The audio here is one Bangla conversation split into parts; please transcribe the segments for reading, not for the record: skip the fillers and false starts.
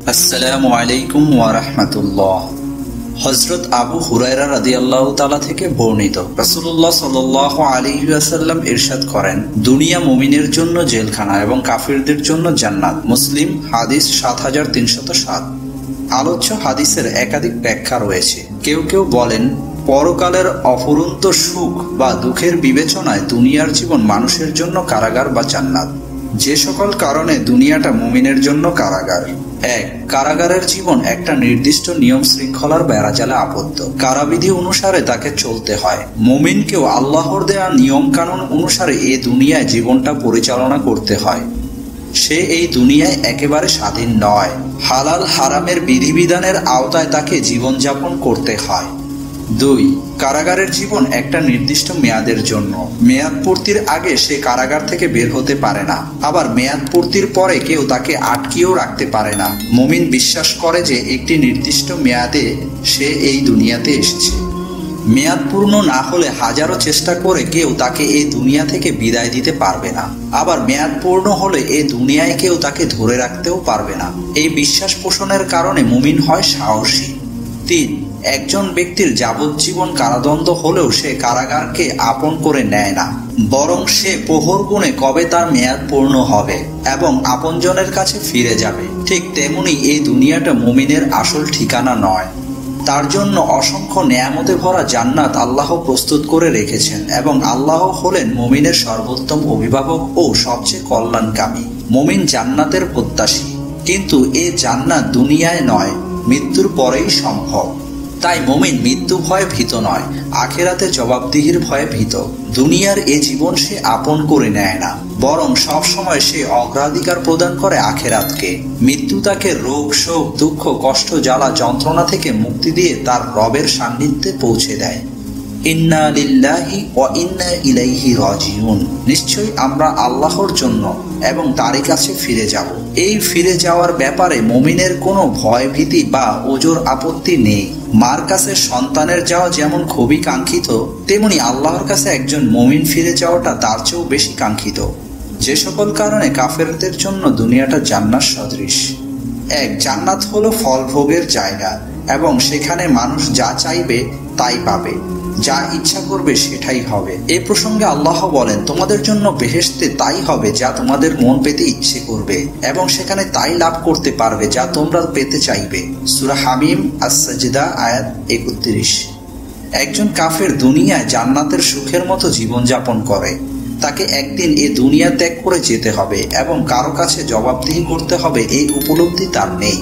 আসসালামু আলাইকুম ওয়া রাহমাতুল্লাহ। হযরত আবু হুরায়রা রাদিয়াল্লাহু তাআলা থেকে বর্ণিত, রাসূলুল্লাহ সাল্লাল্লাহু আলাইহি ওয়াসাল্লাম ইরশাদ করেন, দুনিয়া মুমিনের জন্য জেলখানা এবং কাফিরদের জন্য জান্নাত। মুসলিম, হাদিস ৭৩০৭। আলোচ্য হাদিসের একাধিক ব্যাখ্যা রয়েছে। কেউ কেউ বলেন, পরকালের অফুরন্ত সুখ বা দুঃখের বিবেচনায় দুনিয়ার জীবন মানুষের জন্য কারাগার বা জান্নাত। যে সকল কারণে দুনিয়াটা মুমিনের জন্য কারাগার। ১. কারাগারের জীবন একটা নির্দিষ্ট নিয়ম শৃঙ্খলার বেড়াজালে আবদ্ধ। কারাবিধি অনুসারে তাকে চলতে হয়। মুমিনকেও আল্লাহর দেয়া নিয়ম কানুন অনুসারে এ দুনিয়ায় জীবনটা পরিচালনা করতে হয়। সে এই দুনিয়ায় একেবারে স্বাধীন নয়। হালাল হারামের বিধিবিধানের আওতায় তাকে জীবনযাপন করতে হয়। ২. কারাগারের জীবন একটা নির্দিষ্ট মেয়াদের জন্য। মেয়াদ পূর্তির আগে সে কারাগার থেকে বের হতে পারে না, আবার মেয়াদ পূর্তির পরে কেউ তাকে আটকিয়েও রাখতে পারে না। মুমিন বিশ্বাস করে যে একটি নির্দিষ্ট মেয়াদে সে এই দুনিয়াতে এসেছে। মেয়াদ পূর্ণ না হলে হাজারো চেষ্টা করে কেউ তাকে এই দুনিয়া থেকে বিদায় দিতে পারবে না, আবার মেয়াদ পূর্ণ হলে এই দুনিয়ায় কেউ তাকে ধরে রাখতেও পারবে না। এই বিশ্বাস পোষণের কারণে মুমিন হয় সাহসী। ৩. একজন ব্যক্তির যাবজ্জীবন কারাদণ্ড হলেও সে কারাগারকে আপন করে নেয় না, বরং সে প্রহর গুণে কবে তার মেয়াদ পূর্ণ হবে এবং আপনজনের কাছে ফিরে যাবে। ঠিক তেমনি এই দুনিয়াটা মুমিনের আসল ঠিকানা নয়। তার জন্য অসংখ্য নেয়ামতে ভরা জান্নাত আল্লাহ প্রস্তুত করে রেখেছেন এবং আল্লাহ হলেন মুমিনের সর্বোত্তম অভিভাবক ও সবচেয়ে কল্যাণকামী। মুমিন জান্নাতের প্রত্যাশী, কিন্তু এ জান্নাত দুনিয়ায় নয়, মৃত্যুর পরেই সম্ভব। তাই মুমিন মৃত্যু ভয়ে ভীত নয়, আখিরাতে জবাবদিহির ভয়ে ভীত। দুনিয়ার এ জীবন সে আপন করে নেয় না, বরং সব সময় সে অগ্রাধিকার প্রদান করে আখিরাতকে। মৃত্যু তাকে রোগ, শোক, দুঃখ, কষ্ট, জ্বালা, যন্ত্রণা থেকে মুক্তি দিয়ে তার রবের সান্নিধ্যে পৌঁছে দেয়। ইন্না লিল্লাহি ওয়া ইন্না ইলাইহি রাজিউন। নিশ্চয়ই আমরা আল্লাহর জন্য এবং তারই কাছে ফিরে যাব। এই ফিরে যাওয়ার ব্যাপারে মুমিনের কোনো ভয় ভীতি বা ওজর আপত্তি নেই। মার কাছে সন্তানের যাওয়া যেমন খুবই কাঙ্ক্ষিত, তেমনি আল্লাহর কাছে একজন মুমিন ফিরে যাওয়াটা তার চেয়েও বেশি কাঙ্ক্ষিত। যে সকল কারণে কাফেরদের জন্য দুনিয়াটা জান্নাত সদৃশ। ১. জান্নাত হলো ফল ভোগের জায়গা এবং সেখানে মানুষ যা চাইবে তাই পাবে, যা ইচ্ছা করবে সেটাই হবে। এ প্রসঙ্গে আল্লাহ বলেন, তোমাদের জন্য বেহেশতে তাই হবে যা তোমাদের মন পেতে ইচ্ছে করবে এবং সেখানে তাই লাভ করতে পারবে যা তোমরা পেতে চাইবে। সূরা হামিম আস-সাজদা আয়াত ৩১। একজন কাফের দুনিয়ায় জান্নাতের সুখের মতো জীবনযাপন করে। তাকে একদিন এ দুনিয়া ত্যাগ করে যেতে হবে এবং কারো কাছে জবাবদিহি করতে হবে, এই উপলব্ধি তার নেই।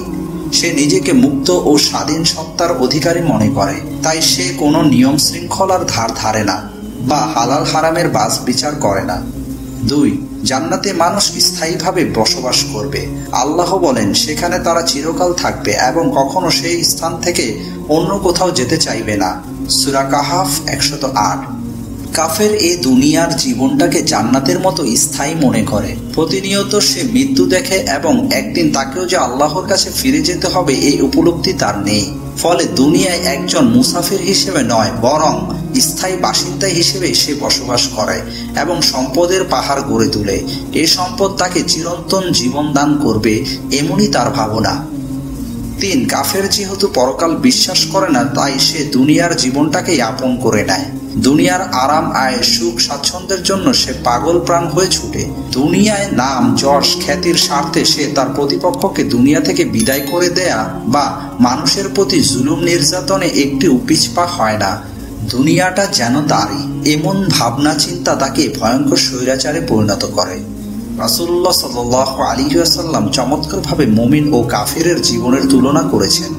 সে নিজেকে মুক্ত ও স্বাধীন সত্তার অধিকারী মনে করে, তাই সে কোনো নিয়ম শৃঙ্খলার ধার ধারে না বা হালাল হারামের বাছ বিচার করে না। ২. জান্নাতে মানুষ স্থায়ীভাবে বসবাস করবে। আল্লাহ বলেন, সেখানে তারা চিরকাল থাকবে এবং কখনো সেই স্থান থেকে অন্য কোথাও যেতে চাইবে না। সূরা কাহাফ ১০৮। কাফের এ দুনিয়ার জীবনটাকে জান্নাতের মতো স্থায়ী মনে করে। প্রতিনিয়ত সে মৃত্যু দেখে এবং একদিন তাকেও যে আল্লাহর কাছে ফিরে যেতে হবে এই উপলব্ধি তার নেই। ফলে দুনিয়ায় একজন মুসাফির হিসেবে নয়, বরং স্থায়ী বাসিন্দা হিসেবে সে বসবাস করে এবং সম্পদের পাহাড় গড়ে তোলে। এই সম্পদ তাকে চিরন্তন জীবন দান করবে, এমনই তার ভাবনা। ৩. কাফের যেহেতু পরকাল বিশ্বাস করে না, তাই সে দুনিয়ার জীবনটাকেই আপন করে নেয়। দুনিয়ার আরাম, আয়, সুখ, স্বাচ্ছন্দ্যের জন্য সে পাগল প্রাণ হয়ে ছুটে। দুনিয়ায় নাম, যশ, খ্যাতির স্বার্থে সে তার প্রতিপক্ষকে দুনিয়া থেকে বিদায় করে দেয়া বা মানুষের প্রতি জুলুম নির্যাতনে একটু পিছপা হয় না। দুনিয়াটা যেন তারই, এমন ভাবনা চিন্তা তাকে ভয়ঙ্কর স্বৈরাচারে পরিণত করে। রাসূলুল্লাহ সাল্লাল্লাহু আলাইহি ওয়াসাল্লাম চমৎকারভাবে মুমিন ও কাফিরের জীবনের তুলনা করেছেন।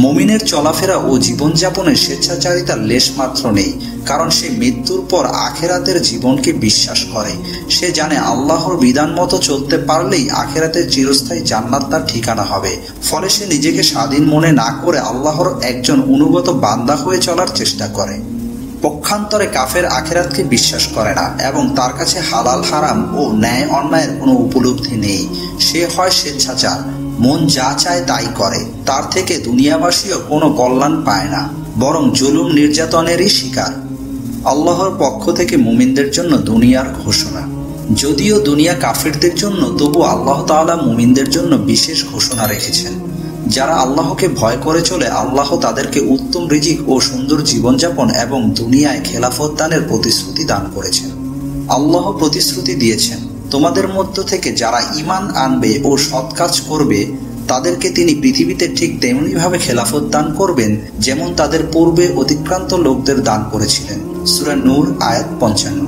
মুমিনের চলাফেরা ও জীবনযাপনের স্বেচ্ছাচারিতার লেশ মাত্র নেই, কারণ সে মৃত্যুর পর আখেরাতের জীবনকে বিশ্বাস করে। সে জানে আল্লাহর বিধান মতো চলতে পারলেই আখেরাতের চিরস্থায়ী জান্নাত তার ঠিকানা হবে। ফলে সে নিজেকে স্বাধীন মনে না করে আল্লাহর একজন অনুগত বান্দা হয়ে চলার চেষ্টা করে। পক্ষান্তরে কাফের আখেরাতকে বিশ্বাস করে না এবং তার কাছে হালাল হারাম ও ন্যায় অন্যায়ের কোনো উপলব্ধি নেই। সে হয় স্বেচ্ছাচার, মন যা চায় তাই করে। তার থেকে দুনিয়াবাসীও কোনো কল্যাণ পায় না, বরং জুলুম নির্যাতনেরই শিকার। আল্লাহর পক্ষ থেকে মুমিনদের জন্য দুনিয়ার ঘোষণা। যদিও দুনিয়া কাফিরদের জন্য, তবু আল্লাহ তাআলা মুমিনদের জন্য বিশেষ ঘোষণা রেখেছেন। যারা আল্লাহকে ভয় করে চলে, আল্লাহ তাদেরকে উত্তম রিজিক ও সুন্দর জীবনযাপন এবং দুনিয়ায় খেলাফত দানের প্রতিশ্রুতি দান করেছেন। আল্লাহ প্রতিশ্রুতি দিয়েছেন, তোমাদের মধ্য থেকে যারা ঈমান আনবে ও সৎ কাজ করবে তাদেরকে তিনি পৃথিবীতে ঠিক তেমনিভাবে খেলাফত দান করবেন যেমন তাদের পূর্বে অতিক্রান্ত লোকদের দান করেছিলেন। সূরা নূর আয়াত 55।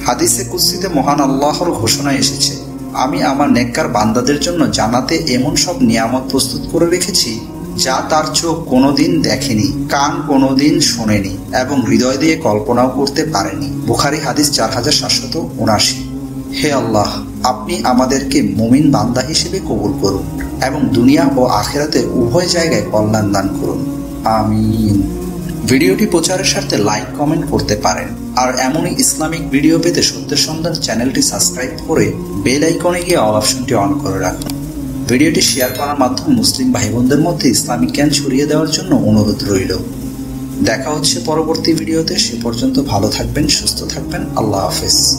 হাদিসে কুদসিতে মহান আল্লাহর ঘোষণা এসেছে, আমি আমার নেককার বান্দাদের জন্য জান্নাতে এমন সব নিয়ামত প্রস্তুত করে রেখেছি যা তার চোখ কোনোদিন দেখেনি, কান কোনোদিন শোনেনি এবং হৃদয় দিয়ে কল্পনাও করতে পারেনি। বুখারী হাদিস 4779। হে আল্লাহ, আপনি আমাদেরকে মুমিন বান্দা হিসেবে কবুল করুন এবং দুনিয়া ও আখিরাতে উভয় জায়গায় কল্যাণ দান করুন। আমিন। ভিডিওটি প্রচারের স্বার্থে লাইক, কমেন্ট করতে পারেন। আর এমনই ইসলামিক ভিডিও পেতে সত্যের সন্ধান চ্যানেলটি সাবস্ক্রাইব করে বেল আইকনে গিয়ে অল অপশনটি অন করে রাখুন। ভিডিওটি শেয়ার করার মাধ্যমে মুসলিম ভাই বোনদের মধ্যে ইসলামিক জ্ঞান ছড়িয়ে দেওয়ার জন্য অনুরোধ রইল। দেখা হচ্ছে পরবর্তী ভিডিওতে। সে পর্যন্ত ভালো থাকবেন, সুস্থ থাকবেন। আল্লাহ হাফেজ।